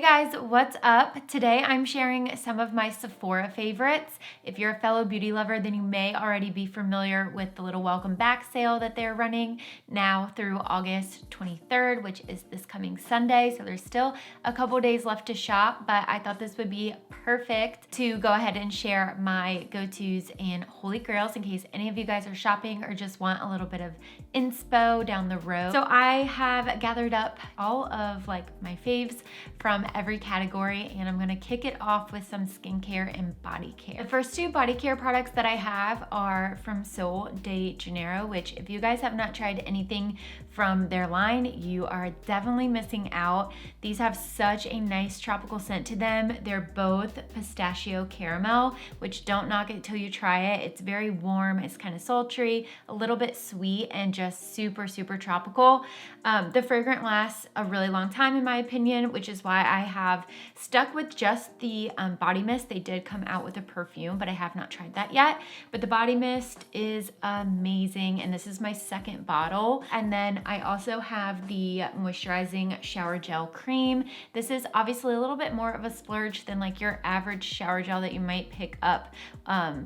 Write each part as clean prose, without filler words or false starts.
guys, what's up? Today I'm sharing some of my Sephora favorites. If you're a fellow beauty lover, then you may already be familiar with the little welcome back sale that they're running now through August 23rd, which is this coming Sunday. So there's still a couple days left to shop, but I thought this would be perfect to go ahead and share my go-tos and holy grails in case any of you guys are shopping or just want a little bit of inspo down the road. So I have gathered up all of like my faves from every category, and I'm gonna kick it off with some skincare and body care. The first two body care products that I have are from Sol de Janeiro, which if you guys have not tried anything from their line, you are definitely missing out. These have such a nice tropical scent to them. They're both pistachio caramel, which don't knock it till you try it. It's very warm, it's kind of sultry, a little bit sweet, and just super, super tropical. The fragrance lasts a really long time in my opinion, which is why I have stuck with just the body mist. They did come out with a perfume, but I have not tried that yet. But the body mist is amazing, and this is my second bottle. And then I also have the moisturizing shower gel cream. This is obviously a little bit more of a splurge than like your average shower gel that you might pick up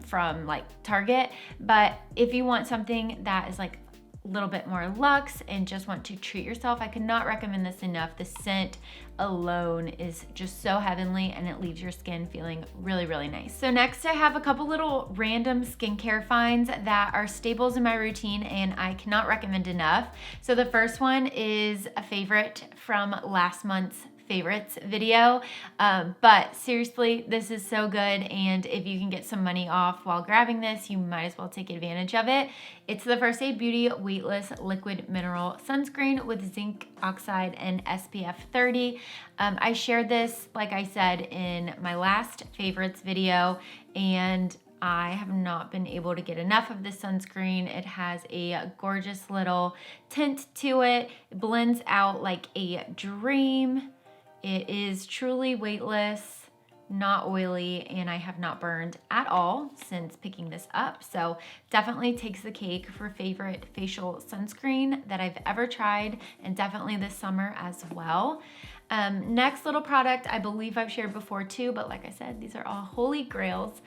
from like Target. But if you want something that is like a little bit more luxe and just want to treat yourself, I could not recommend this enough. The scent alone is just so heavenly, and it leaves your skin feeling really, really nice. So next I have a couple little random skincare finds that are staples in my routine and I cannot recommend enough. So the first one is a favorite from last month's favorites video, but seriously, this is so good, and if you can get some money off while grabbing this, you might as well take advantage of it. It's the First Aid Beauty Weightless Liquid Mineral Sunscreen with zinc oxide and SPF 30. I shared this, like I said, in my last favorites video, and I have not been able to get enough of this sunscreen. It has a gorgeous little tint to it. It blends out like a dream. It is truly weightless, not oily, and I have not burned at all since picking this up. So definitely takes the cake for favorite facial sunscreen that I've ever tried, and definitely this summer as well. Next little product, I believe I've shared before too, but like I said, these are all holy grails.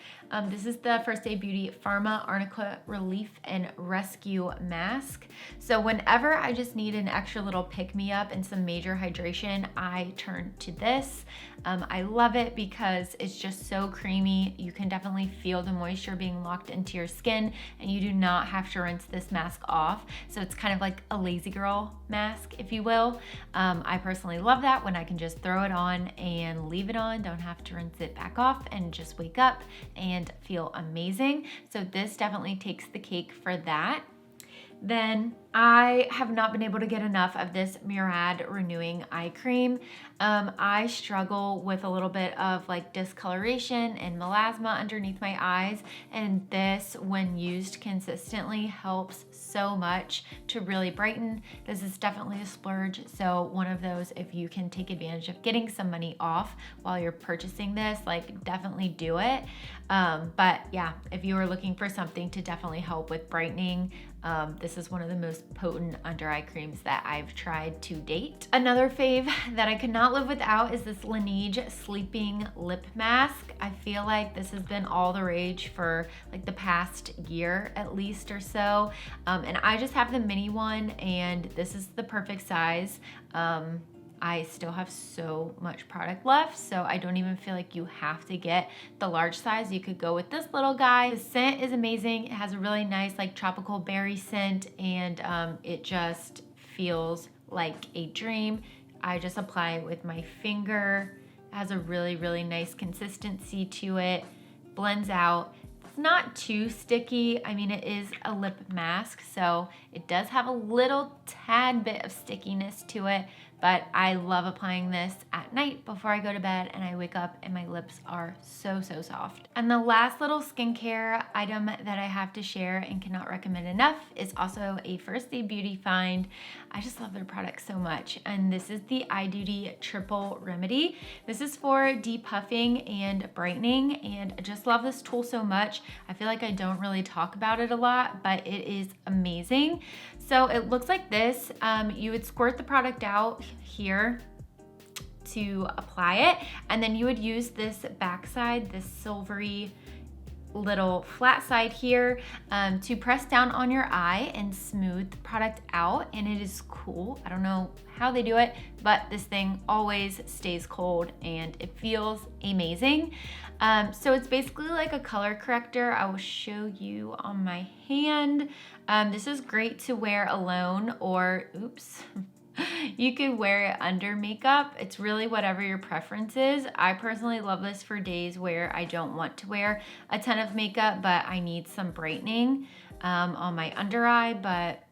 This is the First Aid Beauty Pharma Arnica Relief and Rescue Mask. So whenever I just need an extra little pick-me-up and some major hydration, I turn to this. I love it because it's just so creamy. You can definitely feel the moisture being locked into your skin, and you do not have to rinse this mask off. So it's kind of like a lazy girl mask, if you will. I personally love that when I can just throw it on and leave it on, don't have to rinse it back off, and just wake up and feel amazing. So this definitely takes the cake for that. Then I have not been able to get enough of this Murad Renewing Eye Cream. I struggle with a little bit of like discoloration and melasma underneath my eyes, and this, when used consistently, helps so much to really brighten. This is definitely a splurge, so one of those, if you can take advantage of getting some money off while you're purchasing this, like definitely do it. But yeah, if you are looking for something to definitely help with brightening, this is one of the most potent under eye creams that I've tried to date. Another fave that I could not live without is this Laneige Sleeping Lip Mask. I feel like this has been all the rage for like the past year at least or so. And I just have the mini one, and this is the perfect size. I still have so much product left, so I don't even feel like you have to get the large size. You could go with this little guy. The scent is amazing. It has a really nice like tropical berry scent, and it just feels like a dream. I just apply it with my finger. It has a really, really nice consistency to it. Blends out. It's not too sticky. I mean, it is a lip mask, so it does have a little tad bit of stickiness to it, but I love applying this at night before I go to bed, and I wake up and my lips are so, so soft. And the last little skincare item that I have to share and cannot recommend enough is also a First Aid Beauty find. I just love their products so much, and this is the Eye Duty Triple Remedy. This is for depuffing and brightening, and I just love this tool so much. I feel like I don't really talk about it a lot, but it is amazing. So it looks like this. You would squirt the product out here to apply it. And then you would use this backside, this silvery little flat side here to press down on your eye and smooth the product out, and it is cool. I don't know how they do it, but this thing always stays cold and it feels amazing. So it's basically like a color corrector. I will show you on my hand. This is great to wear alone, or oops, you could wear it under makeup. It's really whatever your preference is. I personally love this for days where I don't want to wear a ton of makeup, but I need some brightening on my under eye, but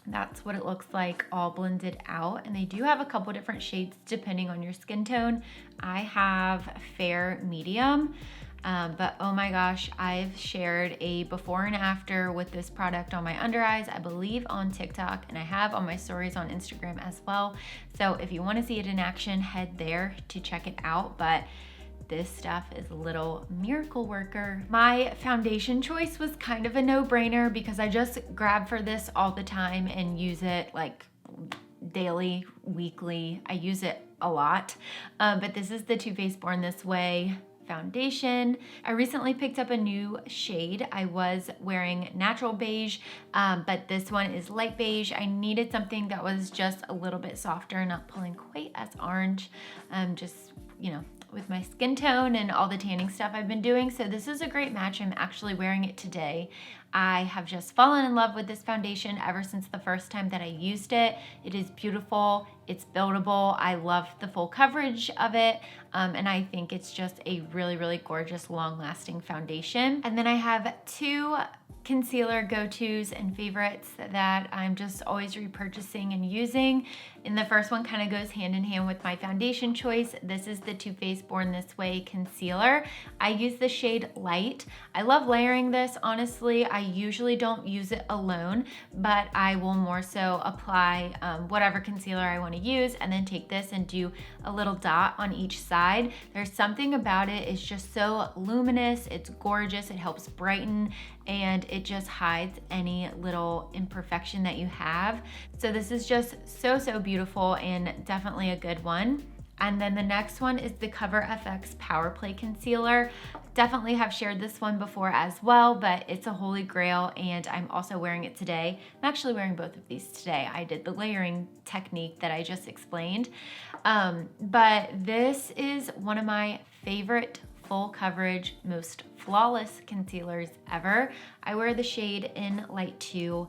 that's what it looks like all blended out. And they do have a couple different shades depending on your skin tone. I have fair medium. But oh my gosh, I've shared a before and after with this product on my under eyes, I believe on TikTok, and I have on my stories on Instagram as well. So if you want to see it in action, head there to check it out. But this stuff is a little miracle worker. My foundation choice was kind of a no-brainer because I just grab for this all the time and use it like daily, weekly. I use it a lot. But this is the Too Faced Born This Way foundation. I recently picked up a new shade. I was wearing natural beige, but this one is light beige. I needed something that was just a little bit softer, not pulling quite as orange, just, you know, with my skin tone and all the tanning stuff I've been doing. So this is a great match. I'm actually wearing it today. I have just fallen in love with this foundation ever since the first time that I used it. It is beautiful, it's buildable. I love the full coverage of it. And I think it's just a really, really gorgeous, long-lasting foundation. And then I have two concealer go-tos and favorites that I'm just always repurchasing and using. And the first one kind of goes hand in hand with my foundation choice. This is the Too Faced Born This Way concealer. I use the shade Light. I love layering this, honestly. I usually don't use it alone, but I will more so apply whatever concealer I want to use and then take this and do a little dot on each side. There's something about it. It's just so luminous. It's gorgeous. It helps brighten, and it just hides any little imperfection that you have. So this is just so, so beautiful and definitely a good one. And then the next one is the Cover FX Power Play Concealer. Definitely have shared this one before as well, but it's a holy grail and I'm also wearing it today. I'm actually wearing both of these today. I did the layering technique that I just explained. But this is one of my favorite full coverage, most flawless concealers ever. I wear the shade in Light 2.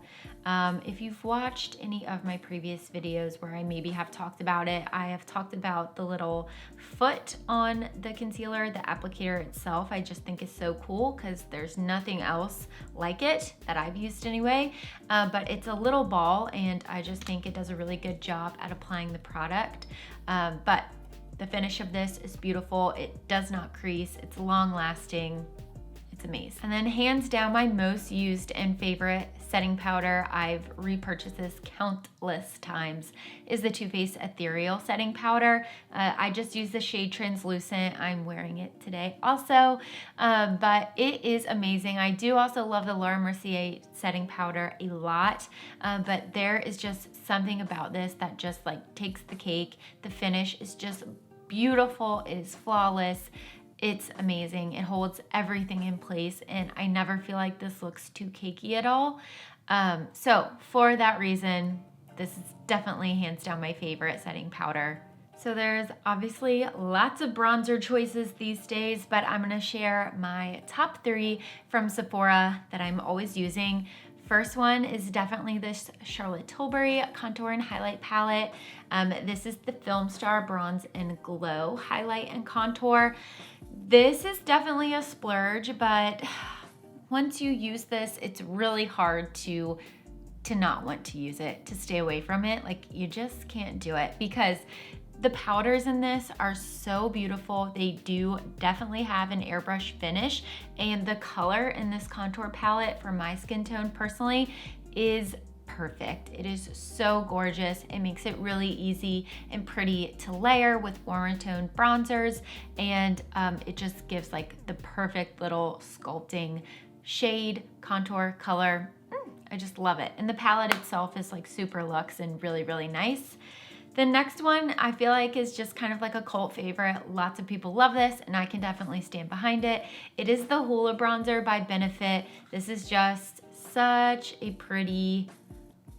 If you've watched any of my previous videos where I maybe have talked about it, I have talked about the little foot on the concealer, the applicator itself. I just think is so cool because there's nothing else like it that I've used anyway. But it's a little ball and I just think it does a really good job at applying the product. But the finish of this is beautiful. It does not crease. It's long lasting. It's amazing. And then hands down, my most used and favorite setting powder, I've repurchased this countless times, is the Too Faced Ethereal Setting Powder. I just use the shade Translucent. I'm wearing it today also, but it is amazing. I do also love the Laura Mercier setting powder a lot, but there is just something about this that just like takes the cake. The finish is just beautiful. It is flawless. It's amazing. It holds everything in place and I never feel like this looks too cakey at all. So for that reason, this is definitely hands down my favorite setting powder. So there's obviously lots of bronzer choices these days, but I'm gonna share my top 3 from Sephora that I'm always using. First one is definitely this Charlotte Tilbury Contour and Highlight Palette. This is the Film Star Bronze and Glow Highlight and Contour. This is definitely a splurge, but once you use this, it's really hard to not want to use it, to stay away from it. Like you just can't do it because the powders in this are so beautiful. They do definitely have an airbrush finish, and the color in this contour palette for my skin tone personally is perfect. It is so gorgeous. It makes it really easy and pretty to layer with warmer toned bronzers, and it just gives like the perfect little sculpting shade, contour, color. I just love it. And the palette itself is like super luxe and really, really nice. The next one I feel like is just kind of like a cult favorite. Lots of people love this and I can definitely stand behind it. It is the Hoola bronzer by Benefit. This is just such a pretty,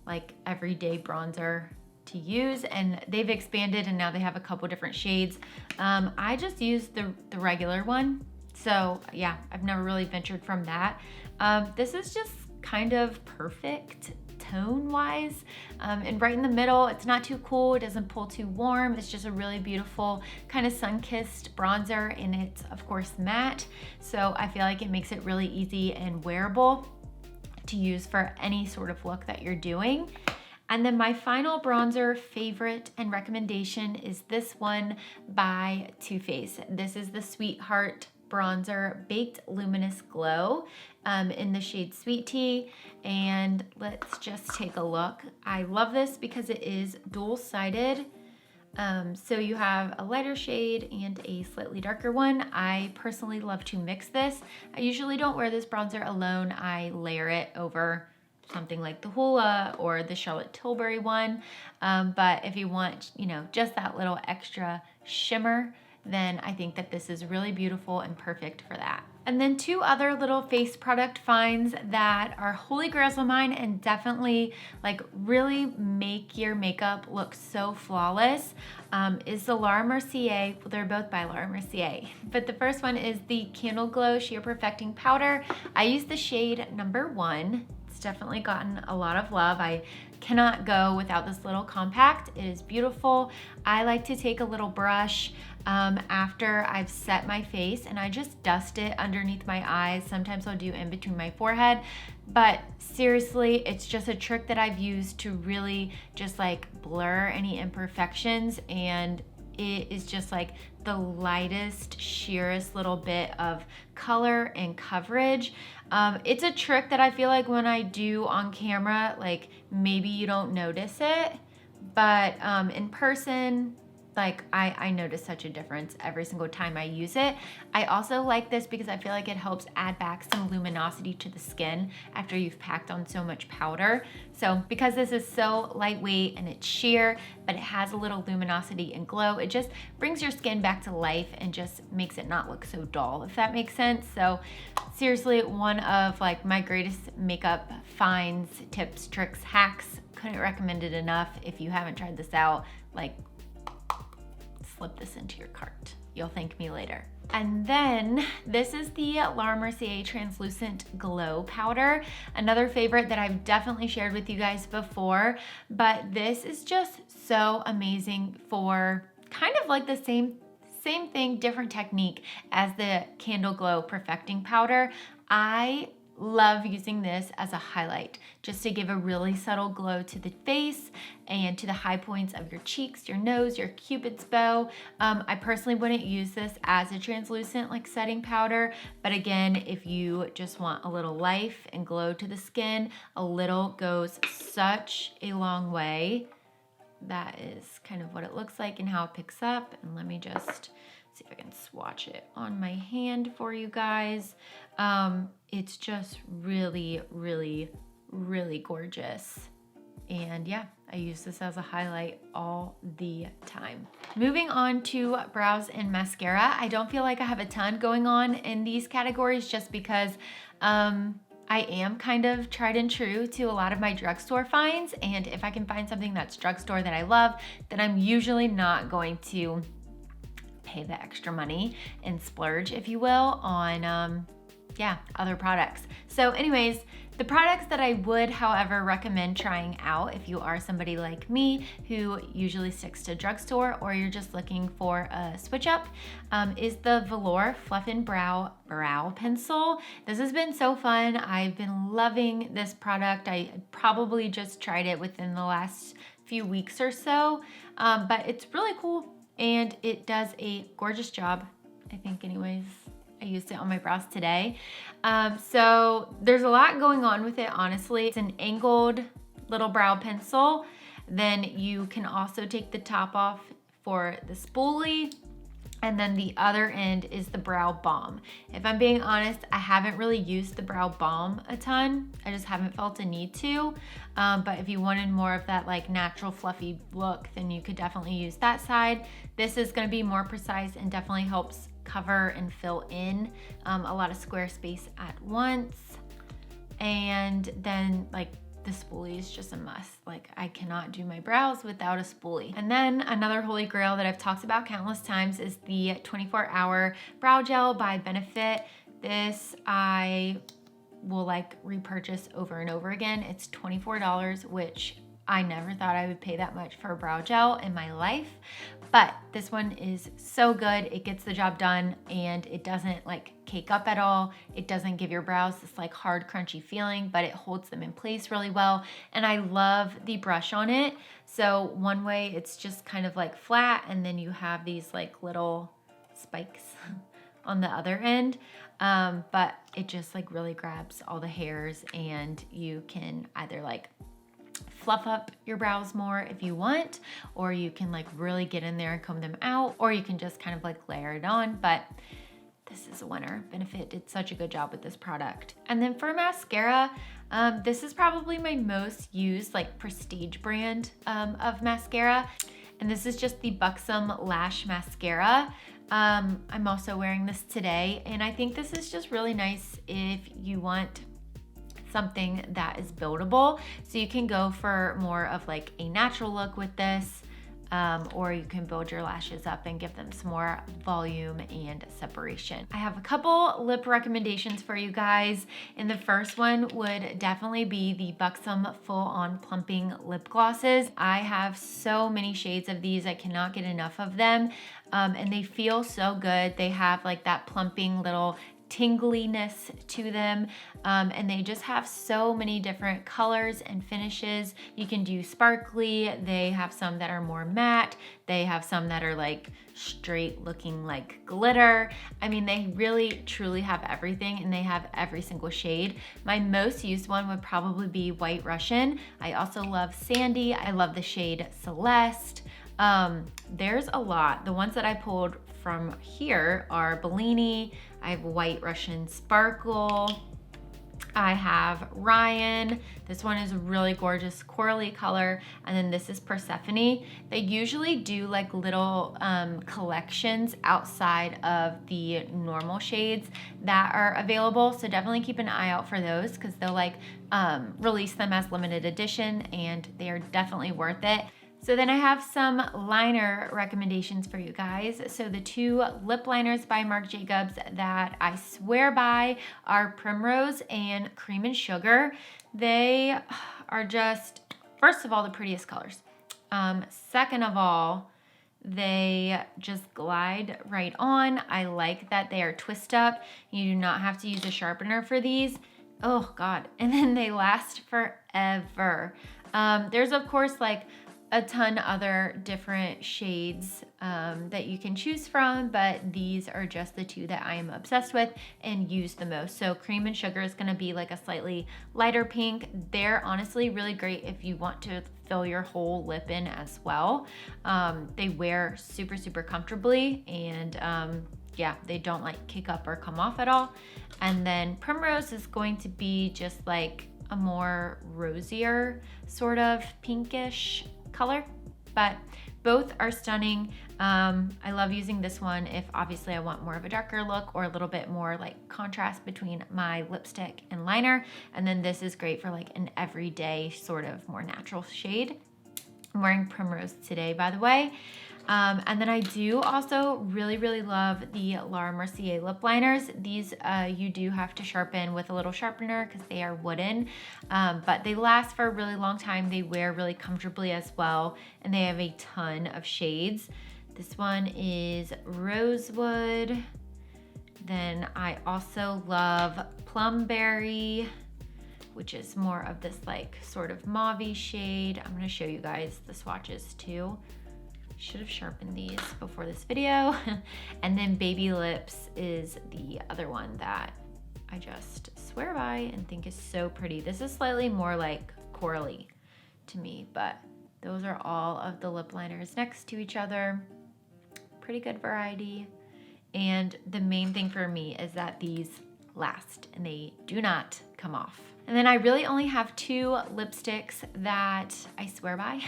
like, everyday bronzer to use, and they've expanded and now they have a couple different shades. I just use the regular one. So yeah, I've never really ventured from that. This is just kind of perfect tone wise, and right in the middle. It's not too cool, it doesn't pull too warm. It's just a really beautiful kind of sun-kissed bronzer, and it's of course matte, so I feel like it makes it really easy and wearable to use for any sort of look that you're doing. And then my final bronzer favorite and recommendation is this one by Too Faced. This is the Sweetheart bronzer Baked Luminous Glow in the shade Sweet Tea, and let's just take a look. I love this because it is dual-sided, so you have a lighter shade and a slightly darker one. I personally love to mix this. I usually don't wear this bronzer alone. I layer it over something like the Hoola or the Charlotte Tilbury one, but if you want, you know, just that little extra shimmer, then I think that this is really beautiful and perfect for that. And then two other little face product finds that are holy grails of mine and definitely like really make your makeup look so flawless is the Laura Mercier. Well, they're both by Laura Mercier, but the first one is the Candle Glow Sheer Perfecting Powder. I use the shade number 1. It's definitely gotten a lot of love. I cannot go without this little compact. It is beautiful. I like to take a little brush after I've set my face and I just dust it underneath my eyes. Sometimes I'll do in between my forehead, but seriously, it's just a trick that I've used to really just like blur any imperfections, and it is just like the lightest, sheerest little bit of color and coverage. It's a trick that I feel like when I do on camera, like maybe you don't notice it, but in person, like I notice such a difference every single time I use it. I also like this because I feel like it helps add back some luminosity to the skin after you've packed on so much powder. So because this is so lightweight and it's sheer, but it has a little luminosity and glow, it just brings your skin back to life and just makes it not look so dull, if that makes sense. So seriously, one of like my greatest makeup finds, tips, tricks, hacks. Couldn't recommend it enough. If you haven't tried this out, like, slip this into your cart. You'll thank me later. And then this is the Laura Mercier Translucent Glow Powder, another favorite that I've definitely shared with you guys before, but this is just so amazing for kind of like the same thing, different technique as the Candle Glow Perfecting Powder. I love using this as a highlight just to give a really subtle glow to the face and to the high points of your cheeks, your nose, your cupid's bow. I personally wouldn't use this as a translucent like setting powder, but again, if you just want a little life and glow to the skin, a little goes such a long way. That is kind of what it looks like and how it picks up. And let me just see if I can swatch it on my hand for you guys. It's just really, really, really gorgeous. And yeah, I use this as a highlight all the time. Moving on to brows and mascara. I don't feel like I have a ton going on in these categories just because I am kind of tried and true to a lot of my drugstore finds. And if I can find something that's drugstore that I love, then I'm usually not going to pay the extra money and splurge, if you will, on other products. So anyways, the products that I would, however, recommend trying out if you are somebody like me who usually sticks to drugstore or you're just looking for a switch up, is the Velour Fluff and Brow Pencil. This has been so fun. I've been loving this product. I probably just tried it within the last few weeks or so, but it's really cool and it does a gorgeous job, I think anyways. I used it on my brows today. So there's a lot going on with it, honestly. It's an angled little brow pencil. Then you can also take the top off for the spoolie. And then the other end is the brow balm. If I'm being honest, I haven't really used the brow balm a ton. I just haven't felt a need to. But if you wanted more of that like natural fluffy look, then you could definitely use that side. This is gonna be more precise and definitely helps cover and fill in a lot of square space at once. And then like the spoolie is just a must. Like I cannot do my brows without a spoolie. And then another holy grail that I've talked about countless times is the 24-hour brow gel by Benefit. This I will like repurchase over and over again. It's $24, which I never thought I would pay that much for a brow gel in my life. But this one is so good. It gets the job done and it doesn't like cake up at all. It doesn't give your brows this like hard, crunchy feeling, but it holds them in place really well. And I love the brush on it. So one way it's just kind of like flat and then you have these like little spikes on the other end. But it just like really grabs all the hairs and you can either like fluff up your brows more if you want, or you can like really get in there and comb them out, or you can just kind of like layer it on. But this is a winner. Benefit did such a good job with this product. And then for mascara, this is probably my most used like prestige brand of mascara. And this is just the Buxom Lash Mascara. I'm also wearing this today, and I think this is just really nice if you want something that is buildable. So you can go for more of like a natural look with this, or you can build your lashes up and give them some more volume and separation. I have a couple lip recommendations for you guys. And the first one would definitely be the Buxom Full On Plumping Lip Glosses. I have so many shades of these. I cannot get enough of them. And they feel so good. They have like that plumping little tingliness to them, and they just have so many different colors and finishes. You can do sparkly. They have some that are more matte. They have some that are like straight looking like glitter. I mean, they really truly have everything, and they have every single shade. My most used one would probably be White Russian. I also love Sandy. I love the shade Celeste. There's a lot. The ones that I pulled from here are Bellini. I have White Russian Sparkle. I have Ryan. This one is a really gorgeous corally color. And then this is Persephone. They usually do like little collections outside of the normal shades that are available. So definitely keep an eye out for those, because they'll like release them as limited edition, and they are definitely worth it. So then I have some liner recommendations for you guys. So the two lip liners by Marc Jacobs that I swear by are Primrose and Cream and Sugar. They are just, first of all, the prettiest colors. Second of all, they just glide right on. I like that they are twist up. You do not have to use a sharpener for these. Oh God. And then they last forever. There's of course like a ton other different shades that you can choose from, but these are just the two that I am obsessed with and use the most. So Cream and Sugar is gonna be like a slightly lighter pink. They're honestly really great if you want to fill your whole lip in as well. They wear super, super comfortably, and yeah, they don't like kick up or come off at all. And then Primrose is going to be just like a more rosier sort of pinkish color, but both are stunning. I love using this one if obviously I want more of a darker look or a little bit more like contrast between my lipstick and liner. And then this is great for like an everyday sort of more natural shade. I'm wearing Primrose today, by the way. And then I do also really, really love the Laura Mercier lip liners. These you do have to sharpen with a little sharpener because they are wooden, but they last for a really long time. They wear really comfortably as well, and they have a ton of shades. This one is Rosewood. Then I also love Plumberry, which is more of this like sort of mauve-y shade. I'm gonna show you guys the swatches too. Should have sharpened these before this video. And then Baby Lips is the other one that I just swear by and think is so pretty. This is slightly more like corally to me, but those are all of the lip liners next to each other. pretty good variety. And the main thing for me is that these last and they do not come off. And then I really only have 2 lipsticks that I swear by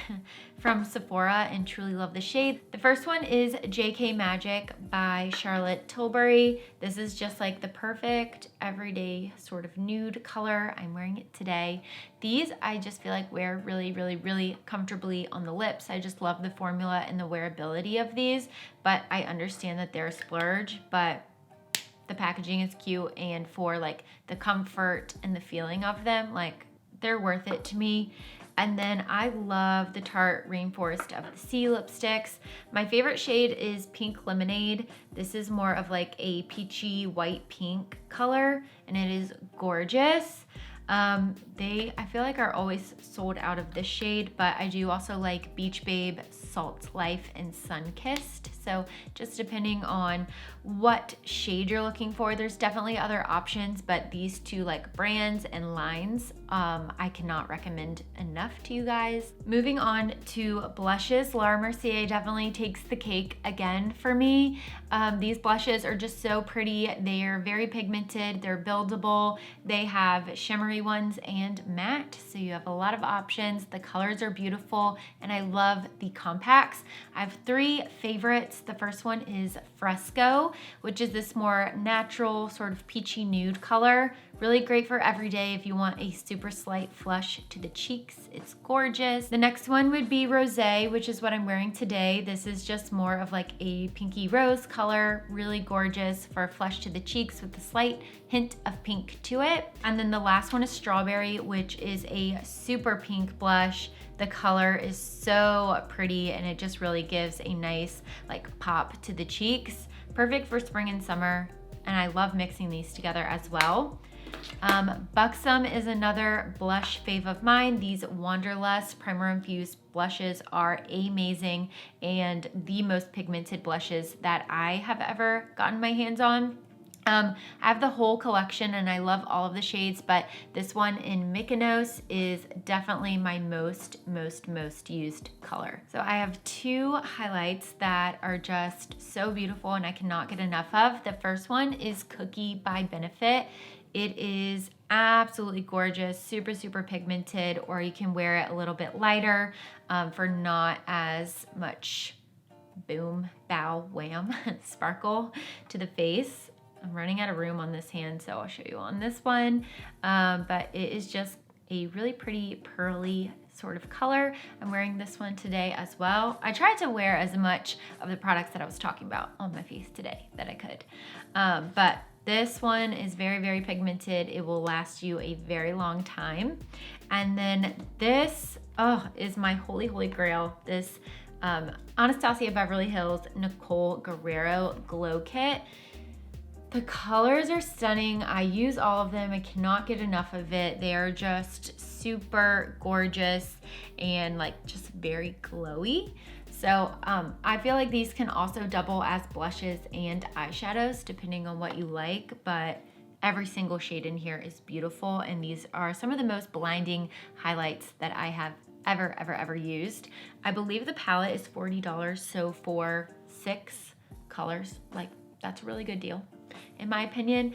from Sephora and truly love the shade. The first one is JK Magic by Charlotte Tilbury. This is just like the perfect everyday sort of nude color. I'm wearing it today. These I just feel like wear really, really, really comfortably on the lips. I just love the formula and the wearability of these, but I understand that they're a splurge, but the packaging is cute, and for like the comfort and the feeling of them, like they're worth it to me. And then I love the Tarte Rainforest of the Sea lipsticks. My favorite shade is Pink Lemonade. This is more of like a peachy white pink color, and it is gorgeous. I feel like are always sold out of this shade, but I do also like Beach Babe, Salt Life, and Sunkissed. So just depending on what shade you're looking for, there's definitely other options, but these 2 like brands and lines, I cannot recommend enough to you guys. Moving on to blushes, Laura Mercier definitely takes the cake again for me. These blushes are just so pretty. They are very pigmented, they're buildable, they have shimmery ones and matte, so you have a lot of options. The colors are beautiful, and I love the compacts. I have 3 favorites. The first one is Fresco, which is this more natural sort of peachy nude color. Really great for every day if you want a super slight flush to the cheeks. It's gorgeous. The next one would be Rosé, which is what I'm wearing today. This is just more of like a pinky rose color. Really gorgeous for a flush to the cheeks with a slight hint of pink to it. And then the last one is Strawberry, which is a super pink blush. The color is so pretty, and it just really gives a nice like pop to the cheeks. Perfect for spring and summer, and I love mixing these together as well. Buxom is another blush fave of mine. These Wanderlust primer infused blushes are amazing and the most pigmented blushes that I have ever gotten my hands on. I have the whole collection and I love all of the shades, but this one in Mykonos is definitely my most used color. So I have 2 highlights that are just so beautiful and I cannot get enough of. The first one is Cookie by Benefit. It is absolutely gorgeous, super pigmented, or you can wear it a little bit lighter for not as much boom, bow, wham, sparkle to the face. I'm running out of room on this hand, so I'll show you on this one. But it is just a really pretty pearly sort of color. I'm wearing this one today as well. I tried to wear as much of the products that I was talking about on my face today that I could. But this one is very pigmented. It will last you a very long time. And then this, is my holy grail. This Anastasia Beverly Hills Nicole Guerrero Glow Kit. The colors are stunning. I use all of them. I cannot get enough of it. They are just super gorgeous and like just very glowy. So I feel like these can also double as blushes and eyeshadows depending on what you like, but every single shade in here is beautiful, and these are some of the most blinding highlights that I have ever used. I believe the palette is $40, so for 6 colors, like that's a really good deal in my opinion.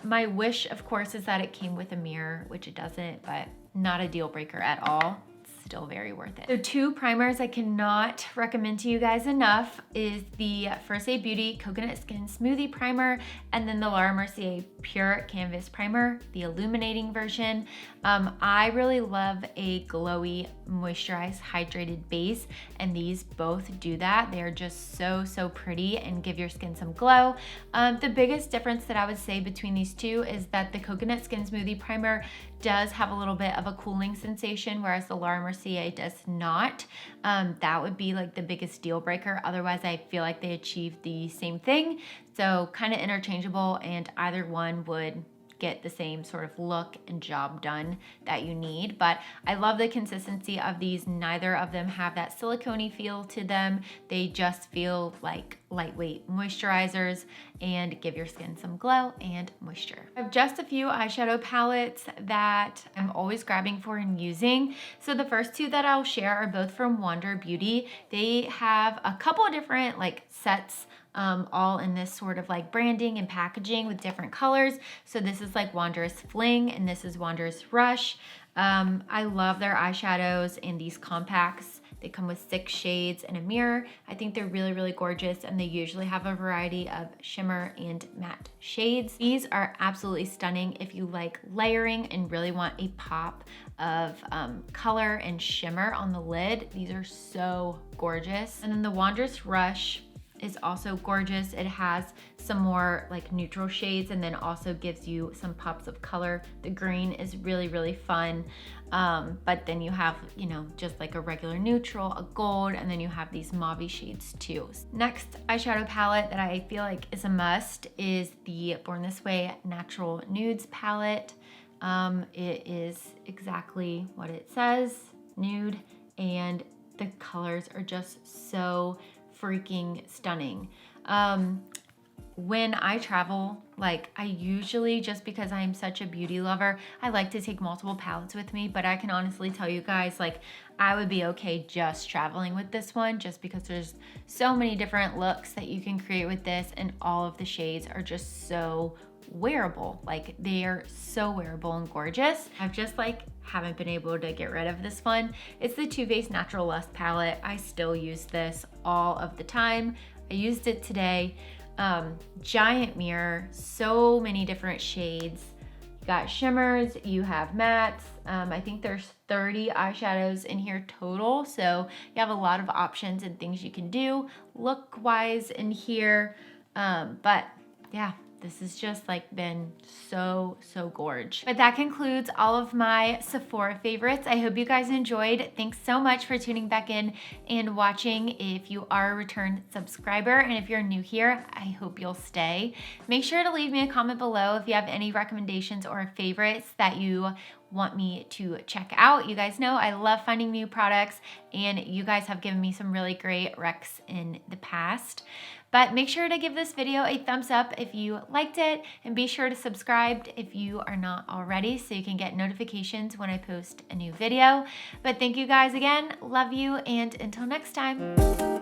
My wish, of course, is that it came with a mirror, which it doesn't, but not a deal breaker at all. Still very worth it. So 2 primers I cannot recommend to you guys enough is the First Aid Beauty Coconut Skin Smoothie Primer, and then the Laura Mercier Pure Canvas Primer, the illuminating version. I really love a glowy, moisturized, hydrated base, and these both do that. They are just so pretty and give your skin some glow. The biggest difference that I would say between these 2 is that the Coconut Skin Smoothie Primer does have a little bit of a cooling sensation, whereas the Laura Mercier does not. That would be like the biggest deal breaker. Otherwise, I feel like they achieve the same thing. So kind of interchangeable, and either one would get the same sort of look and job done that you need. But I love the consistency of these. Neither of them have that silicone-y feel to them. They just feel like lightweight moisturizers and give your skin some glow and moisture. I have just a few eyeshadow palettes that I'm always grabbing for and using. So the first two that I'll share are both from Wander Beauty. They have a couple of different like sets all in this sort of like branding and packaging with different colors. So this is like Wanderous Fling and this is Wanderous Rush. I love their eyeshadows and these compacts. They come with 6 shades and a mirror. I think they're really, really gorgeous, and they usually have a variety of shimmer and matte shades. These are absolutely stunning if you like layering and really want a pop of color and shimmer on the lid. These are so gorgeous. And then the Wanderous Rush is also gorgeous. It has some more like neutral shades and then also gives you some pops of color. The green is really, really fun. But then you have, you know, just like a regular neutral, a gold, and then you have these mauve shades too. Next eyeshadow palette that I feel like is a must is the Born This Way Natural Nudes palette. It is exactly what it says, nude, and the colors are just so freaking stunning. When I travel, like I usually, just because I'm such a beauty lover, I like to take multiple palettes with me, but I can honestly tell you guys, like I would be okay just traveling with this one just because there's so many different looks that you can create with this, and all of the shades are just so wearable. Like they are so wearable and gorgeous. I've just like haven't been able to get rid of this one. It's the Too Faced Natural Lust palette. I still use this all of the time. I used it today. Giant mirror, so many different shades. You got shimmers, you have mattes. I think there's 30 eyeshadows in here total, so you have a lot of options and things you can do look wise in here. But yeah, this has just like been so gorge. But that concludes all of my Sephora favorites. I hope you guys enjoyed. Thanks so much for tuning back in and watching. If you are a return subscriber and if you're new here, I hope you'll stay. Make sure to leave me a comment below if you have any recommendations or favorites that you want me to check out. You guys know I love finding new products, and you guys have given me some really great recs in the past. But make sure to give this video a thumbs up if you liked it, and be sure to subscribe if you are not already so you can get notifications when I post a new video. But thank you guys again, love you, and until next time.